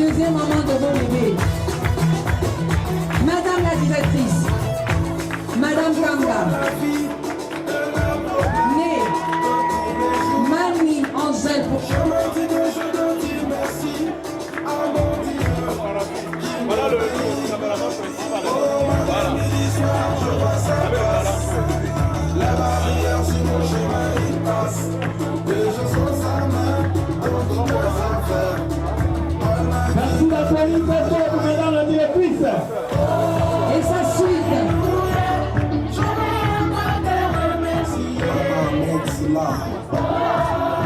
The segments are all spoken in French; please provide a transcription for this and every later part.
deuxième maman de vos bébés. Madame la directrice, Madame Kanga, née Mani Angèle pour... Voilà le caméraman. Voilà. La barrière sur mon chemin, il passe. Déjà sans sa main, dans toutes les affaires. Merci la salutation pour Madame la directrice. Et sa suite.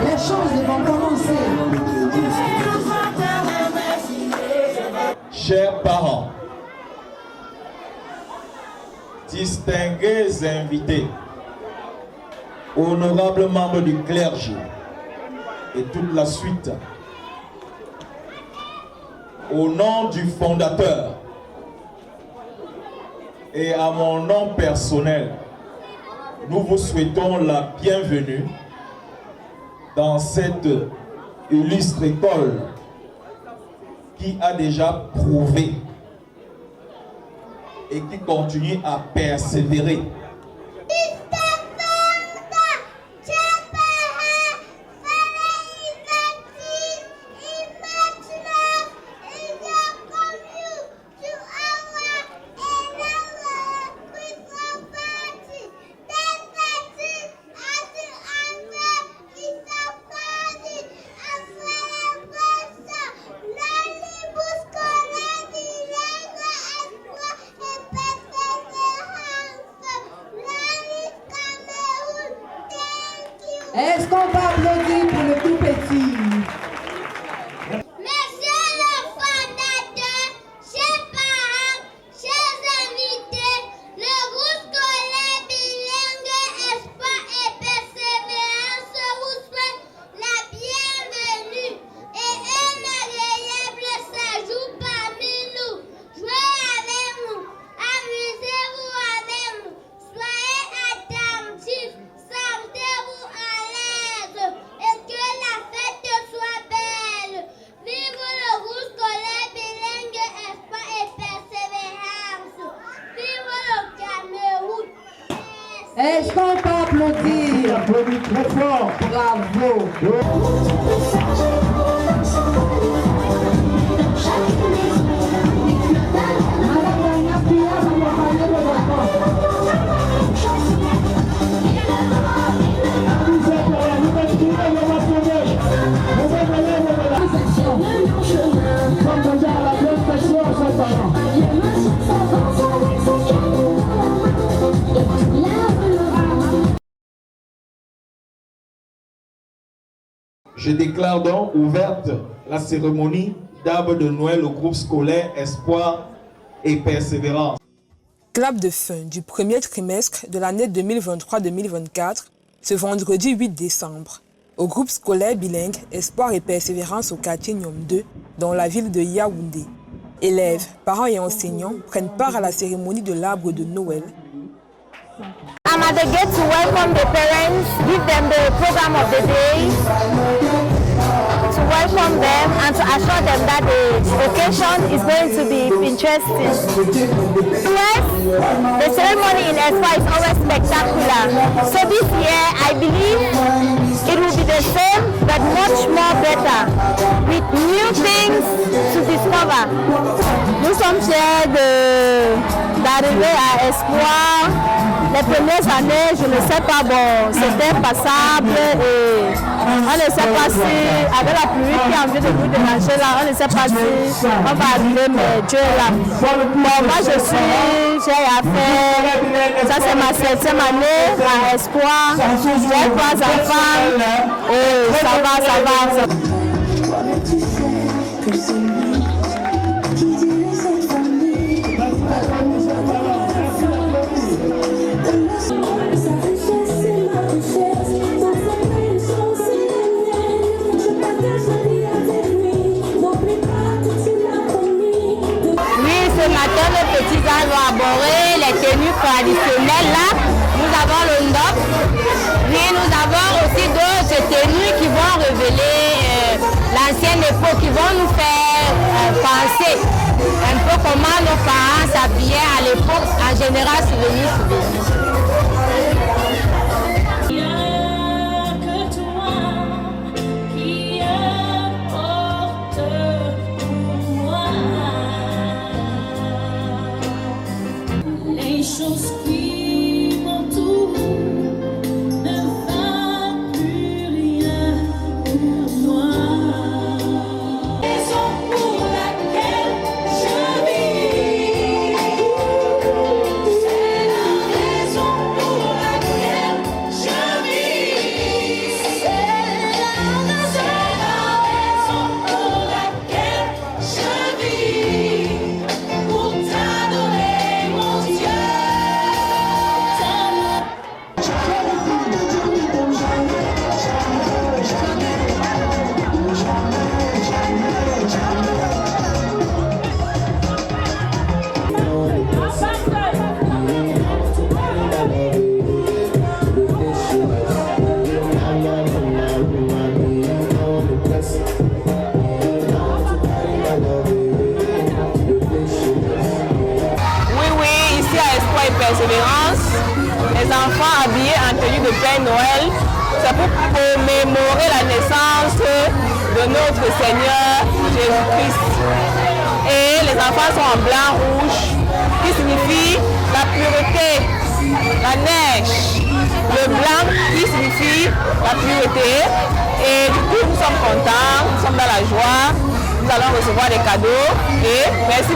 Les choses vont commencer. Chers parents, distingués invités, honorables membres du clergé et toute la suite, au nom du fondateur et à mon nom personnel, nous vous souhaitons la bienvenue dans cette illustre école qui a déjà prouvé et qui continue à persévérer. Est-ce qu'on peut applaudir pour le plus petit? Monsieur le fondateur, chers parents, chers invités, le groupe scolaire bilingue Espoir et Persévérance vous souhaite la bienvenue et un agréable séjour parmi nous. Jouez avec nous, amusez-vous avec nous, soyez attentifs, sentez-vous à l'aise et que la fête soit belle. Vive le groupe scolaire bilingue Espoir et Persévérance. Vive le Cameroun. Est-ce qu'on peut applaudir? Applaudis très fort. Bravo. Madame Dana Pia, ça va parler de l'enfant. Je déclare donc ouverte la cérémonie d'arbre de Noël au groupe scolaire Espoir et Persévérance. Clap de fin du premier trimestre de l'année 2023-2024, ce vendredi 8 décembre, au groupe scolaire bilingue Espoir et Persévérance au quartier Nyom 2, dans la ville de Yaoundé. Élèves, parents et enseignants prennent part à la cérémonie de l'arbre de Noël. I'm at the gate to welcome the parents, give them the program of the day, to welcome them and to assure them that the occasion is going to be interesting. Yes, the ceremony in Espoir is always spectacular. So this year, I believe it will be the same, but much more better, with new things to discover. Nous sommes fiers d'arriver à Espoir. Les premières années, je ne sais pas, bon, c'était passable et on ne sait pas si, avec la pluie qui a envie de nous déranger là, on ne sait pas si on va arriver, mais Dieu est là. Bon, moi j'ai à faire, ça c'est ma 7e année à Espoir, j'ai 3 enfants et ça va. Ce matin, les petits vont aborder les tenues traditionnelles là. Nous avons le ndop, mais nous avons aussi d'autres tenues qui vont révéler l'ancienne l'époque qui vont nous faire penser un peu comment nos parents s'habillaient à l'époque, en général souvenir. Les choses qui m'entourent ne valent plus rien pour moi. Raison pour laquelle je vis, c'est la raison pour laquelle je vis, c'est la raison pour laquelle je vis, pour t'adorer mon Dieu. Oui, ici à Espoir et Persévérance, les enfants habillés en tenue de Père Noël, c'est pour commémorer la naissance de notre Seigneur Jésus-Christ. Et les enfants sont en blanc-rouge, qui signifie la pureté, la neige. Le blanc qui signifie la pureté. Et du coup, nous sommes contents, nous sommes dans la joie, nous allons recevoir des cadeaux. Et merci.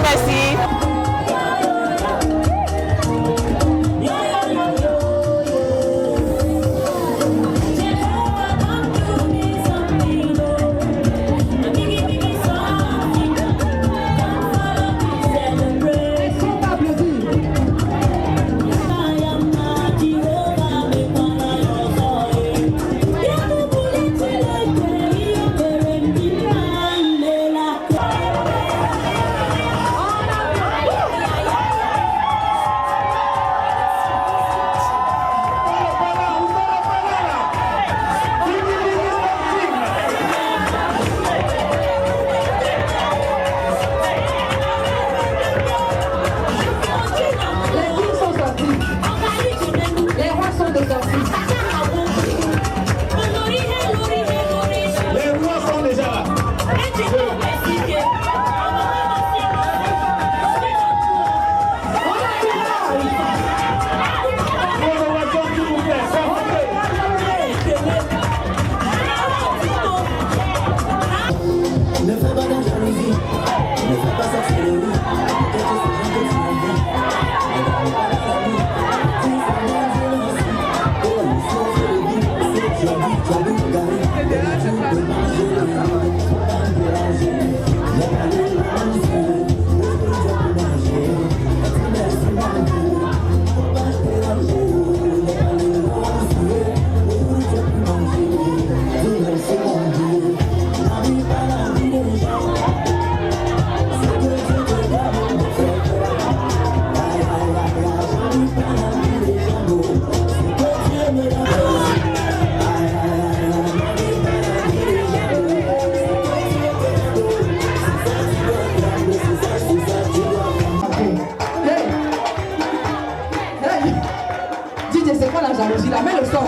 C'est quoi la jalousie là? Mets le son.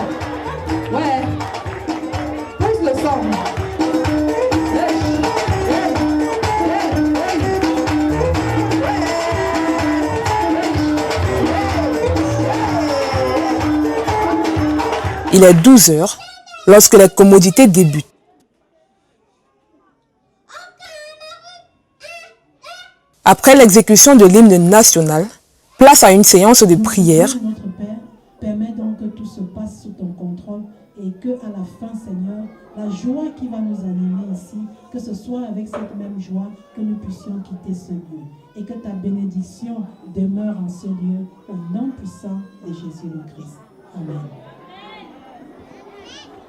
Ouais. Pousse le son. Il est 12 heures lorsque les commodités débutent. Après l'exécution de l'hymne national, place à une séance de prière. Notre Père, permets donc que tout se passe sous ton contrôle et que à la fin, Seigneur, la joie qui va nous animer ici, que ce soit avec cette même joie que nous puissions quitter ce lieu et que ta bénédiction demeure en ce lieu au nom puissant de Jésus le Christ. Amen.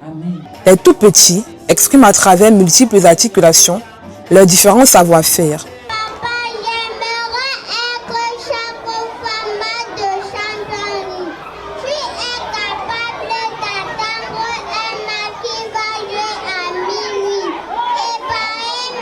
Amen. Les tout petits expriment à travers multiples articulations leurs différents savoir-faire. Papa, j'aimerais être chaque de chanterie. Tu es capable d'attendre un match qui va jouer à minuit et par un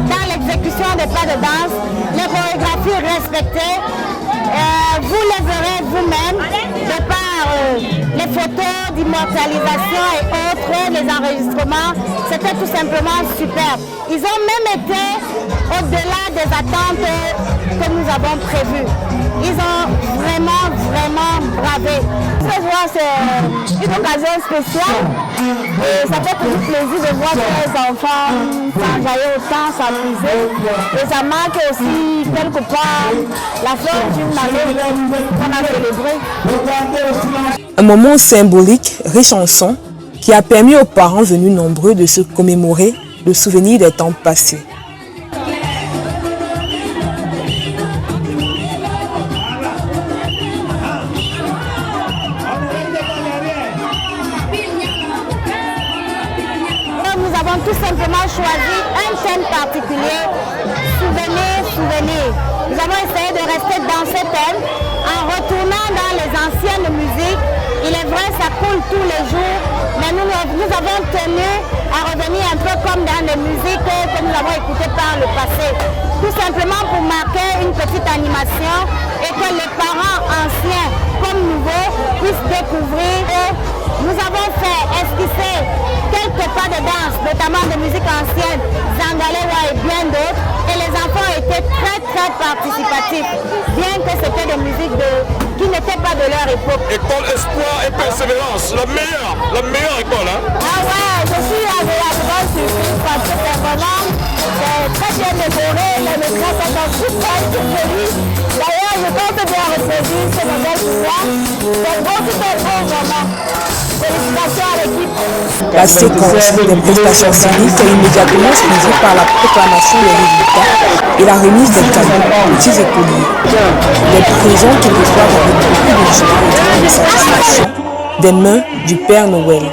dans l'exécution des pas de danse, les chorégraphies respectées. Vous les verrez vous-même de par les photos d'immortalisation et autres, les enregistrements. C'était tout simplement superbe. Ils ont même été au-delà des attentes que nous avons prévues. Ils ont vraiment bravé. Ce soir, c'est une occasion spéciale et ça fait toujours plaisir de voir les enfants s'enjailler autant, s'amuser. Et ça marque aussi quelque part la fin d'une année qu'on a célébrée. Un moment symbolique, riche en sons, qui a permis aux parents venus nombreux de se commémorer le souvenir des temps passés. Nous avons tout simplement choisi un thème particulier, souvenir. Nous avons essayé de rester dans ce thème en retournant dans les anciennes musiques. Il est vrai, ça coule tous les jours, mais nous avons tenu à revenir un peu comme dans les musiques que nous avons écoutées par le passé. Tout simplement pour marquer une petite animation et que les parents anciens comme nouveaux puissent découvrir. Nous avons fait esquisser quelques pas de danse, notamment de musique ancienne, Zangalewa et bien d'autres. Et les enfants étaient très participatifs, bien que c'était des musiques qui n'étaient pas de leur époque. École Espoir et Persévérance, la meilleure école. Hein? Ah ouais, je suis agréablement surprise parce que c'est vraiment très bien décoré, les maîtresses sont en super jolies. D'ailleurs, je compte bien reproduire ce modèle pour moi. C'est bon, vraiment. Félicitations à l'équipe. La séquence des prestations scéniques est immédiatement suivie par la proclamation des résultats et la remise des cadeaux aux petits écoliers. Des présents qu'ils reçoivent avec beaucoup de joie et de satisfaction des mains du Père Noël.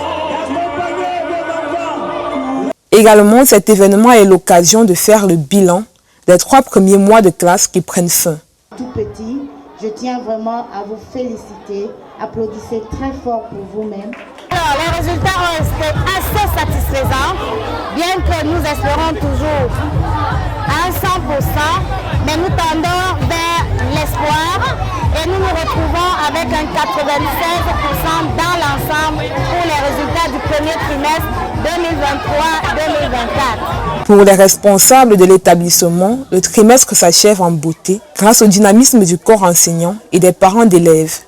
Également, cet événement est l'occasion de faire le bilan des 3 premiers mois de classe qui prennent fin. Tout petit, je tiens vraiment à vous féliciter. Applaudissez très fort pour vous-même. Alors, les résultats ont été assez satisfaisants, bien que nous espérons toujours à 100%, mais nous tendons vers l'espoir et nous nous retrouvons avec un 96% dans l'ensemble pour les résultats du premier trimestre 2023-2024. Pour les responsables de l'établissement, le trimestre s'achève en beauté grâce au dynamisme du corps enseignant et des parents d'élèves.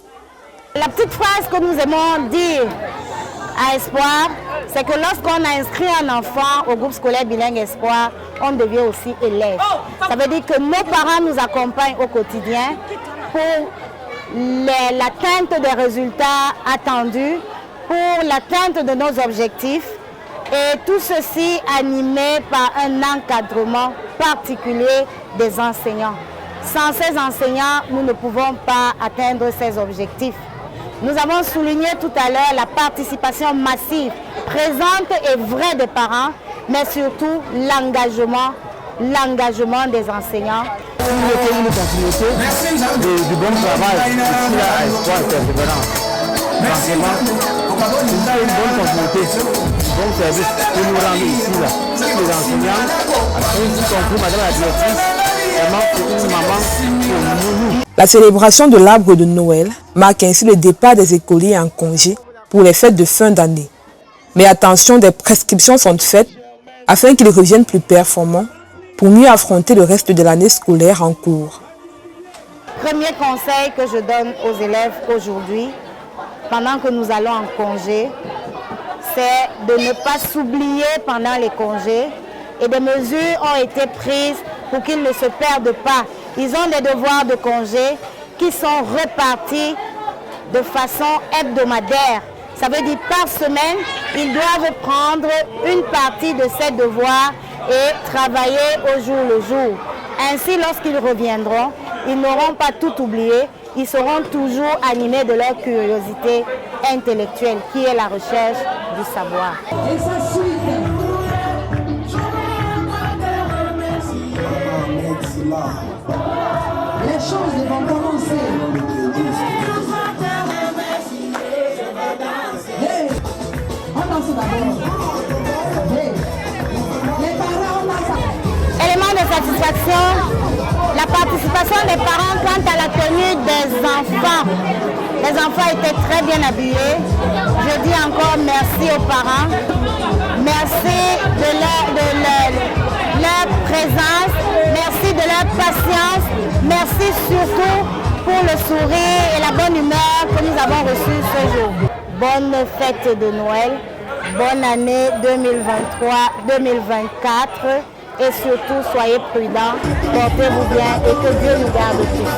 La petite phrase que nous aimons dire à Espoir, c'est que lorsqu'on a inscrit un enfant au groupe scolaire bilingue Espoir, on devient aussi élève. Ça veut dire que nos parents nous accompagnent au quotidien pour l'atteinte des résultats attendus, pour l'atteinte de nos objectifs, et tout ceci animé par un encadrement particulier des enseignants. Sans ces enseignants, nous ne pouvons pas atteindre ces objectifs. Nous avons souligné tout à l'heure la participation massive, présente et vraie des parents, mais surtout l'engagement des enseignants. Une continuité du bon travail ici à Espoir et Persévérance. Franchement, c'est ça une bonne continuité, bon service que nous rendons ici là. Les enseignants, y compris madame la directrice, vraiment c'est une maman pour nous. La célébration de l'arbre de Noël marque ainsi le départ des écoliers en congé pour les fêtes de fin d'année. Mais attention, des prescriptions sont faites afin qu'ils reviennent plus performants pour mieux affronter le reste de l'année scolaire en cours. Premier conseil que je donne aux élèves aujourd'hui, pendant que nous allons en congé, c'est de ne pas s'oublier pendant les congés et des mesures ont été prises pour qu'ils ne se perdent pas. Ils ont des devoirs de congé qui sont répartis de façon hebdomadaire. Ça veut dire par semaine, ils doivent prendre une partie de ces devoirs et travailler au jour le jour. Ainsi, lorsqu'ils reviendront, ils n'auront pas tout oublié, ils seront toujours animés de leur curiosité intellectuelle qui est la recherche du savoir. Et ça suit. Les choses vont commencer. Hey, on danse d'abord. Hey, les parents, on danse. Élément de satisfaction, la participation des parents quant à la tenue des enfants. Les enfants étaient très bien habillés. Je dis encore merci aux parents. Merci de leur présence. Merci de leur patience. Merci surtout pour le sourire et la bonne humeur que nous avons reçue ce jour. Bonne fête de Noël. Bonne année 2023-2024. Et surtout, soyez prudents, portez-vous bien et que Dieu nous garde tous.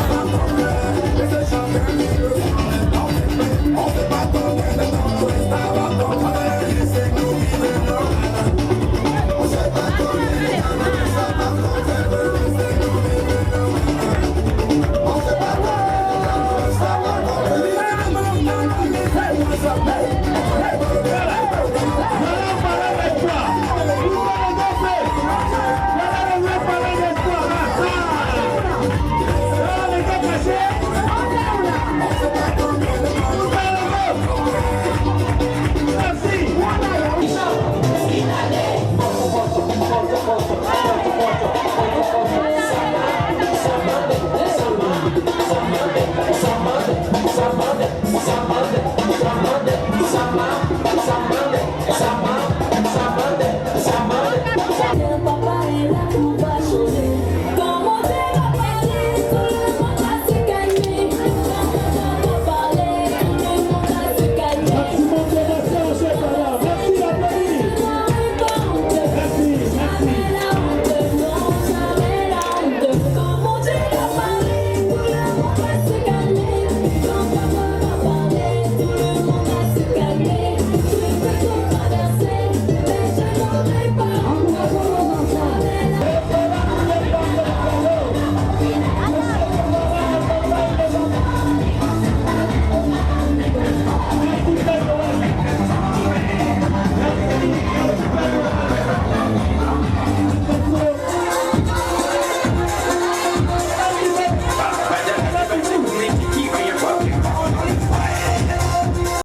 Hey,